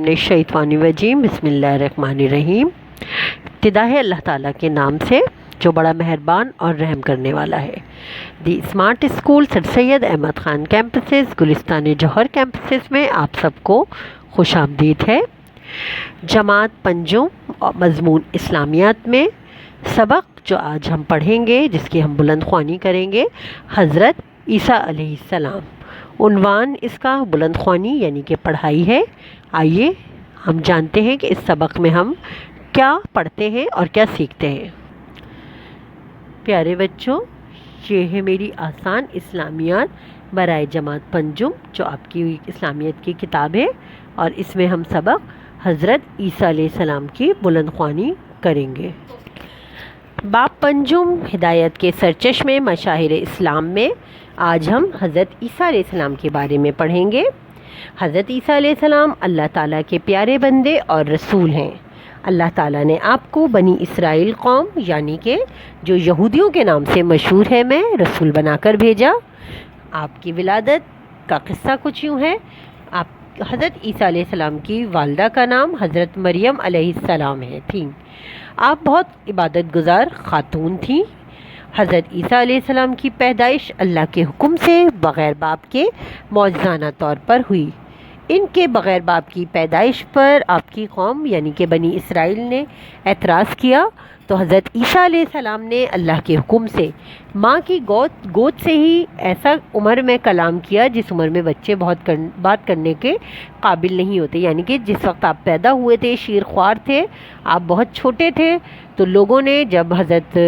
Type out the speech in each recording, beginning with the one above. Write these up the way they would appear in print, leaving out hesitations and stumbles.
من الشیطان الرجیم بسم اللہ الرحمن الرحیم۔ ابتدا ہے اللہ تعالیٰ کے نام سے جو بڑا مہربان اور رحم کرنے والا ہے۔ دی اسمارٹ اسکول سر سید احمد خان کیمپسز گلستان جوہر کیمپسز میں آپ سب کو خوش آمدید ہے۔ جماعت پنجم مضمون اسلامیات میں سبق جو آج ہم پڑھیں گے، جس کی ہم بلند خوانی کریں گے، حضرت عیسیٰ علیہ السلام۔ عنوان اس کا بلند خوانی یعنی کہ پڑھائی ہے۔ آئیے ہم جانتے ہیں کہ اس سبق میں ہم کیا پڑھتے ہیں اور کیا سیکھتے ہیں۔ پیارے بچوں، یہ ہے میری آسان اسلامیات برائے جماعت پنجم جو آپ کی اسلامیت کی کتاب ہے، اور اس میں ہم سبق حضرت عیسیٰ علیہ السلام کی بلند خوانی کریں گے۔ باب پنجم ہدایت کے سرچشمے مشاہیر اسلام میں آج ہم حضرت عیسیٰ علیہ السلام کے بارے میں پڑھیں گے۔ حضرت عیسیٰ علیہ السلام اللہ تعالیٰ کے پیارے بندے اور رسول ہیں۔ اللہ تعالیٰ نے آپ کو بنی اسرائیل قوم یعنی کہ جو یہودیوں کے نام سے مشہور ہے میں رسول بنا کر بھیجا۔ آپ کی ولادت کا قصہ کچھ یوں ہے۔ آپ حضرت عیسیٰ علیہ السلام کی والدہ کا نام حضرت مریم علیہ السلام تھیں۔ آپ بہت عبادت گزار خاتون تھیں۔ حضرت عیسیٰ علیہ السلام کی پیدائش اللہ کے حکم سے بغیر باپ کے معجزانہ طور پر ہوئی۔ ان کے بغیر باپ کی پیدائش پر آپ کی قوم یعنی کہ بنی اسرائیل نے اعتراض کیا، تو حضرت عیسیٰ علیہ السلام نے اللہ کے حکم سے ماں کی گود سے ہی ایسا عمر میں کلام کیا جس عمر میں بچے بات کرنے کے قابل نہیں ہوتے، یعنی کہ جس وقت آپ پیدا ہوئے تھے شیر خوار تھے، آپ بہت چھوٹے تھے، تو لوگوں نے جب حضرت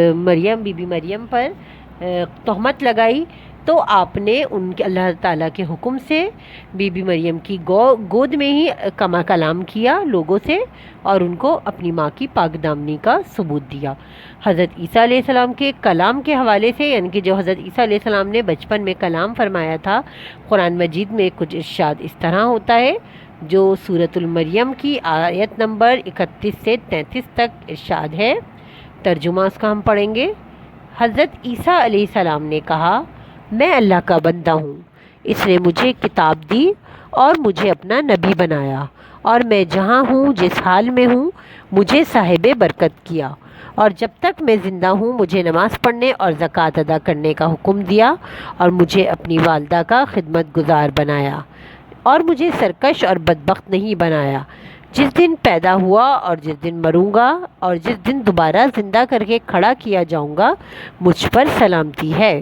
بی بی مریم پر تہمت لگائی تو آپ نے ان کے اللہ تعالیٰ کے حکم سے بی بی مریم کی گود میں ہی کلام کیا لوگوں سے، اور ان کو اپنی ماں کی پاک دامنی کا ثبوت دیا۔ حضرت عیسیٰ علیہ السلام کے کلام کے حوالے سے یعنی کہ جو حضرت عیسیٰ علیہ السلام نے بچپن میں کلام فرمایا تھا، قرآن مجید میں کچھ ارشاد اس طرح ہوتا ہے جو سورۃ المریم کی آیت نمبر 31 سے 33 تک ارشاد ہے۔ ترجمہ اس کا ہم پڑھیں گے۔ حضرت عیسیٰ علیہ السلام نے کہا، میں اللہ کا بندہ ہوں، اس نے مجھے کتاب دی اور مجھے اپنا نبی بنایا، اور میں جہاں ہوں جس حال میں ہوں مجھے صاحب برکت کیا، اور جب تک میں زندہ ہوں مجھے نماز پڑھنے اور زکوٰۃ ادا کرنے کا حکم دیا، اور مجھے اپنی والدہ کا خدمت گزار بنایا، اور مجھے سرکش اور بدبخت نہیں بنایا۔ جس دن پیدا ہوا اور جس دن مروں گا اور جس دن دوبارہ زندہ کر کے کھڑا کیا جاؤں گا مجھ پر سلامتی ہے۔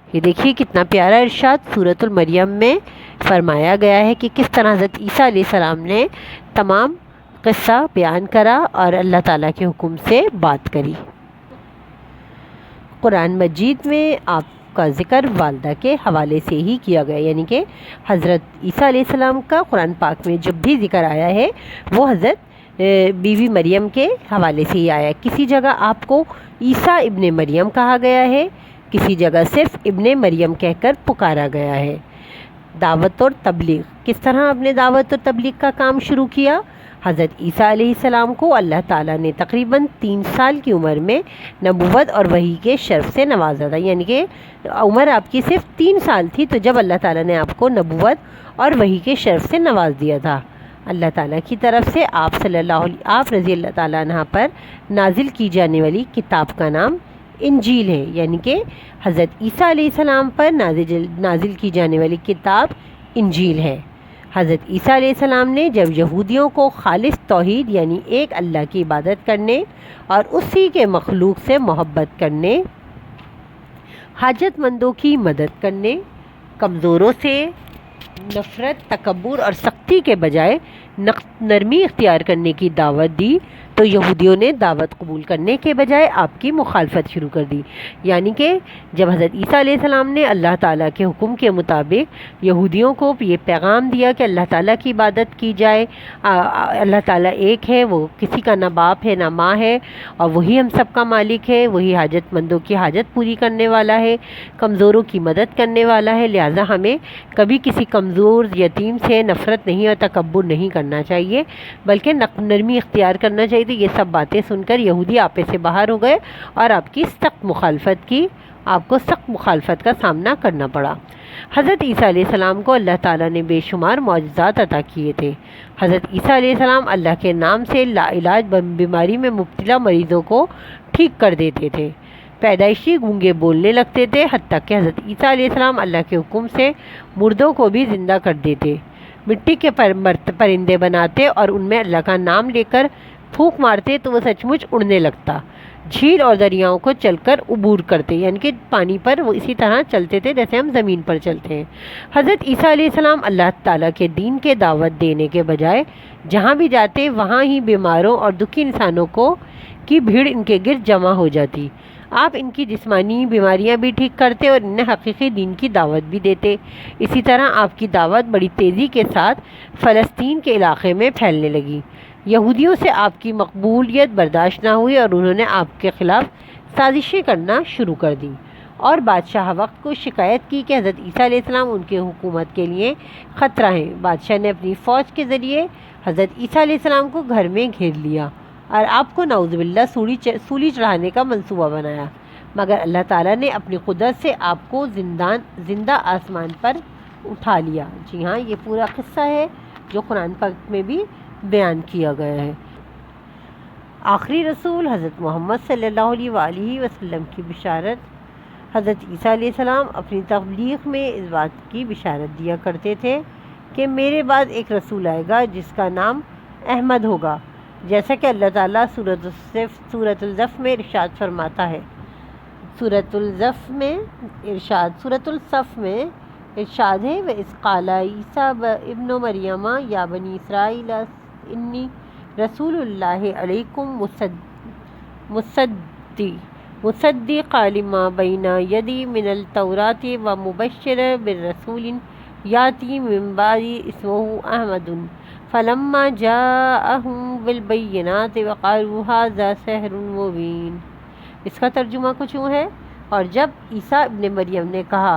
یہ دیکھیے کتنا پیارا ارشاد سورۃ المریم میں فرمایا گیا ہے کہ کس طرح حضرت عیسیٰ علیہ السلام نے تمام قصہ بیان کرا اور اللہ تعالیٰ کے حکم سے بات کری۔ قرآن مجید میں آپ کا ذکر والدہ کے حوالے سے ہی کیا گیا، یعنی کہ حضرت عیسیٰ علیہ السلام کا قرآن پاک میں جب بھی ذکر آیا ہے وہ حضرت بیوی مریم کے حوالے سے ہی آیا ہے۔ کسی جگہ آپ کو عیسیٰ ابن مریم کہا گیا ہے، کسی جگہ صرف ابن مریم کہہ کر پکارا گیا ہے۔ دعوت اور تبلیغ، کس طرح آپ نے دعوت اور تبلیغ کا کام شروع کیا؟ حضرت عیسیٰ علیہ السلام کو اللہ تعالیٰ نے تقریباً 3 سال کی عمر میں نبوت اور وحی کے شرف سے نوازا تھا، یعنی کہ عمر آپ کی صرف 3 سال تھی تو جب اللہ تعالیٰ نے آپ کو نبوت اور وحی کے شرف سے نواز دیا تھا۔ اللہ تعالیٰ کی طرف سے آپ رضی اللہ تعالیٰ عنہ پر نازل کی جانے والی کتاب کا نام انجیل ہے، یعنی کہ حضرت عیسیٰ علیہ السلام پر نازل کی جانے والی کتاب انجیل ہے۔ حضرت عیسیٰ علیہ السلام نے جب یہودیوں کو خالص توحید یعنی ایک اللہ کی عبادت کرنے اور اسی کے مخلوق سے محبت کرنے، حاجت مندوں کی مدد کرنے، کمزوروں سے نفرت، تکبر اور سختی کے بجائے نرمی اختیار کرنے کی دعوت دی، تو یہودیوں نے دعوت قبول کرنے کے بجائے آپ کی مخالفت شروع کر دی۔ یعنی کہ جب حضرت عیسیٰ علیہ السلام نے اللہ تعالیٰ کے حکم کے مطابق یہودیوں کو یہ پیغام دیا کہ اللہ تعالیٰ کی عبادت کی جائے، اللہ تعالیٰ ایک ہے، وہ کسی کا نہ باپ ہے نہ ماں ہے، اور وہی ہم سب کا مالک ہے، وہی حاجت مندوں کی حاجت پوری کرنے والا ہے، کمزوروں کی مدد کرنے والا ہے، لہٰذا ہمیں کبھی کسی کمزور یتیم سے نفرت نہیں اور تکبر نہیں کرنا چاہیے بلکہ نرمی اختیار کرنا چاہیے۔ یہ سب باتیں سن کر یہودی آپے سے باہر ہو گئے اور آپ کو سخت مخالفت کا سامنا کرنا پڑا۔ حضرت عیسیٰ علیہ السلام کو اللہ تعالیٰ نے بے شمار معجزات عطا کیے تھے۔ حضرت عیسیٰ علیہ السلام اللہ کے نام سے لاعلاج بیماری میں مبتلا مریضوں کو ٹھیک کر دیتے تھے۔ پیدائشی گونگے بولنے لگتے تھے، حتیٰ کہ حضرت عیسیٰ علیہ السلام اللہ کے حکم سے مردوں کو بھی زندہ کر دیتے، مٹی کے پرندے بناتے اور ان میں اللہ کا نام لے کر پھونک مارتے تو وہ سچ مچ اڑنے لگتا، جھیل اور دریاؤں کو چل کر عبور کرتے، یعنی کہ پانی پر وہ اسی طرح چلتے تھے جیسے ہم زمین پر چلتے ہیں۔ حضرت عیسیٰ علیہ السلام اللہ تعالیٰ کے دین کے دعوت دینے کے بجائے جہاں بھی جاتے وہاں ہی بیماروں اور دکھی انسانوں کی بھیڑ ان کے گرد جمع ہو جاتی۔ آپ ان کی جسمانی بیماریاں بھی ٹھیک کرتے اور انہیں حقیقی دین کی دعوت بھی دیتے۔ اسی طرح آپ کی دعوت بڑی تیزی کے ساتھ فلسطین کے علاقے میں پھیلنے لگی۔ یہودیوں سے آپ کی مقبولیت برداشت نہ ہوئی اور انہوں نے آپ کے خلاف سازشیں کرنا شروع کر دیں اور بادشاہ وقت کو شکایت کی کہ حضرت عیسیٰ علیہ السلام ان کی حکومت کے لیے خطرہ ہیں۔ بادشاہ نے اپنی فوج کے ذریعے حضرت عیسیٰ علیہ السلام کو گھر میں گھیر لیا اور آپ کو نعوذ باللہ سولی چڑھانے کا منصوبہ بنایا، مگر اللہ تعالیٰ نے اپنی قدرت سے آپ کو زندہ آسمان پر اٹھا لیا۔ جی ہاں، یہ پورا قصہ ہے جو قرآن پاک میں بھی بیان کیا گیا ہے۔ آخری رسول حضرت محمد صلی اللہ علیہ وآلہ وسلم کی بشارت۔ حضرت عیسیٰ علیہ السلام اپنی تبلیغ میں اس بات کی بشارت دیا کرتے تھے کہ میرے بعد ایک رسول آئے گا جس کا نام احمد ہوگا، جیسا کہ اللہ تعالیٰ سورۃ الصف میں ارشاد فرماتا ہے۔ سورۃ الصف میں ارشاد ہے، وَإِذْ قَالَ عِيسَىٰ ابْنُ مَرْيَمَ يَا بَنِي إِسْرَائِيلَ إِنِّي رَسُولُ اللَّهِ عَلَيْكُمْ مُصَدِّقًا لِمَا بَيْنَ يَدَيَّ مِنَ التَّوْرَاةِ وَمُبَشِّرًا بِرَسُولٍ يَأْتِي مِن بَعْدِي اسْمُهُ أَحْمَدُ فَلَمَّا جَاءَهُم بِالْبَيِّنَاتِ وَقَالُوا هَٰذَا سِحْرٌ مُّبِينٌ۔ اس کا ترجمہ کچھ یوں ہے، اور جب عیسیٰ ابن مریم نے کہا،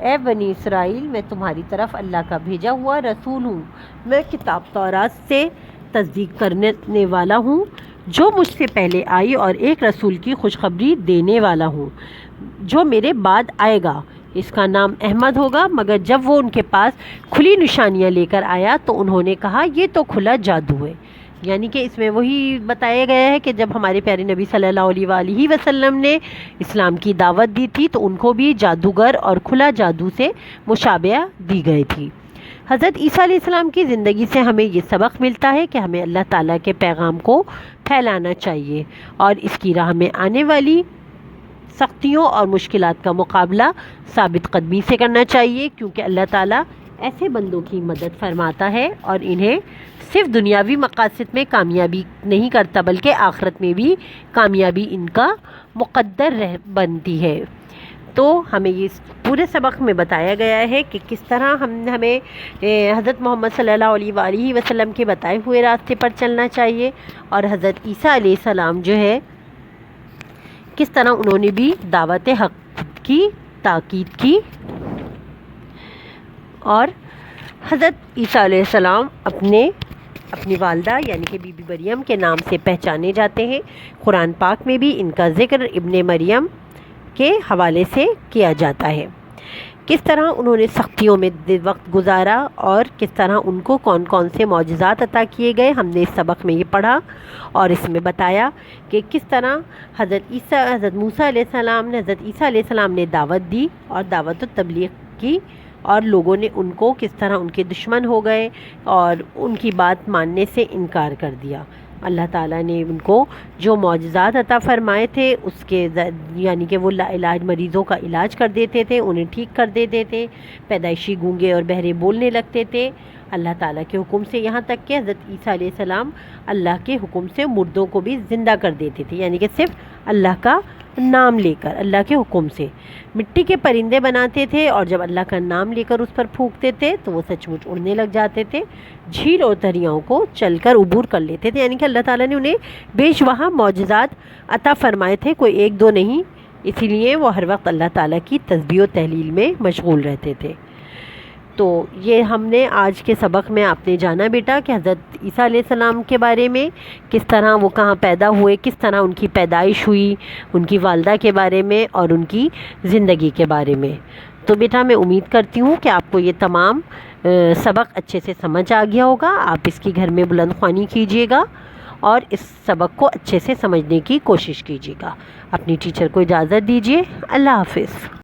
اے بنی اسرائیل، میں تمہاری طرف اللہ کا بھیجا ہوا رسول ہوں، میں کتاب تورات سے تصدیق کرنے والا ہوں جو مجھ سے پہلے آئی اور ایک رسول کی خوشخبری دینے والا ہوں جو میرے بعد آئے گا، اس کا نام احمد ہوگا۔ مگر جب وہ ان کے پاس کھلی نشانیاں لے کر آیا تو انہوں نے کہا یہ تو کھلا جادو ہے، یعنی کہ اس میں وہی بتایا گیا ہے کہ جب ہمارے پیارے نبی صلی اللہ علیہ وآلہ وسلم نے اسلام کی دعوت دی تھی تو ان کو بھی جادوگر اور کھلا جادو سے مشابہت دی گئی تھی۔ حضرت عیسیٰ علیہ السلام کی زندگی سے ہمیں یہ سبق ملتا ہے کہ ہمیں اللہ تعالیٰ کے پیغام کو پھیلانا چاہیے اور اس کی راہ میں آنے والی سختیوں اور مشکلات کا مقابلہ ثابت قدمی سے کرنا چاہیے، کیونکہ اللہ تعالیٰ ایسے بندوں کی مدد فرماتا ہے اور انہیں صرف دنیاوی مقاصد میں کامیابی نہیں کرتا بلکہ آخرت میں بھی کامیابی ان کا مقدر بنتی ہے۔ تو ہمیں یہ پورے سبق میں بتایا گیا ہے کہ کس طرح ہمیں حضرت محمد صلی اللہ علیہ وآلہ وسلم کے بتائے ہوئے راستے پر چلنا چاہیے، اور حضرت عیسیٰ علیہ السلام جو ہے کس طرح انہوں نے بھی دعوت حق کی تاکید کی، اور حضرت عیسیٰ علیہ السلام اپنی والدہ یعنی کہ بی بی مریم کے نام سے پہچانے جاتے ہیں۔ قرآن پاک میں بھی ان کا ذکر ابن مریم کے حوالے سے کیا جاتا ہے۔ کس طرح انہوں نے سختیوں میں وقت گزارا اور کس طرح ان کو کون کون سے معجزات عطا کیے گئے، ہم نے اس سبق میں یہ پڑھا اور اس میں بتایا کہ کس طرح حضرت موسیٰ علیہ السلام نے حضرت عیسیٰ علیہ السلام نے دعوت دی اور دعوت و تبلیغ کی، اور لوگوں نے ان کو کس طرح ان کے دشمن ہو گئے اور ان کی بات ماننے سے انکار کر دیا۔ اللہ تعالیٰ نے ان کو جو معجزات عطا فرمائے تھے اس کے یعنی کہ وہ لاعلاج مریضوں کا علاج کر دیتے تھے، انہیں ٹھیک کر دیتے تھے، پیدائشی گونگے اور بہرے بولنے لگتے تھے اللہ تعالیٰ کے حکم سے، یہاں تک کہ حضرت عیسیٰ علیہ السلام اللہ کے حکم سے مردوں کو بھی زندہ کر دیتے تھے، یعنی کہ صرف اللہ کا نام لے کر، اللہ کے حکم سے مٹی کے پرندے بناتے تھے اور جب اللہ کا نام لے کر اس پر پھونکتے تھے تو وہ سچ مچ اڑنے لگ جاتے تھے، جھیل اور دریاؤں کو چل کر عبور کر لیتے تھے، یعنی کہ اللہ تعالیٰ نے انہیں بے شمار معجزات عطا فرمائے تھے، کوئی ایک دو نہیں، اسی لیے وہ ہر وقت اللہ تعالیٰ کی تسبیح و تہلیل میں مشغول رہتے تھے۔ تو یہ ہم نے آج کے سبق میں آپ نے جانا بیٹا کہ حضرت عیسیٰ علیہ السلام کے بارے میں، کس طرح وہ کہاں پیدا ہوئے، کس طرح ان کی پیدائش ہوئی، ان کی والدہ کے بارے میں اور ان کی زندگی کے بارے میں۔ تو بیٹا میں امید کرتی ہوں کہ آپ کو یہ تمام سبق اچھے سے سمجھ آ گیا ہوگا۔ آپ اس کی گھر میں بلند خوانی کیجیے گا اور اس سبق کو اچھے سے سمجھنے کی کوشش کیجیے گا۔ اپنی ٹیچر کو اجازت دیجیے۔ اللہ حافظ۔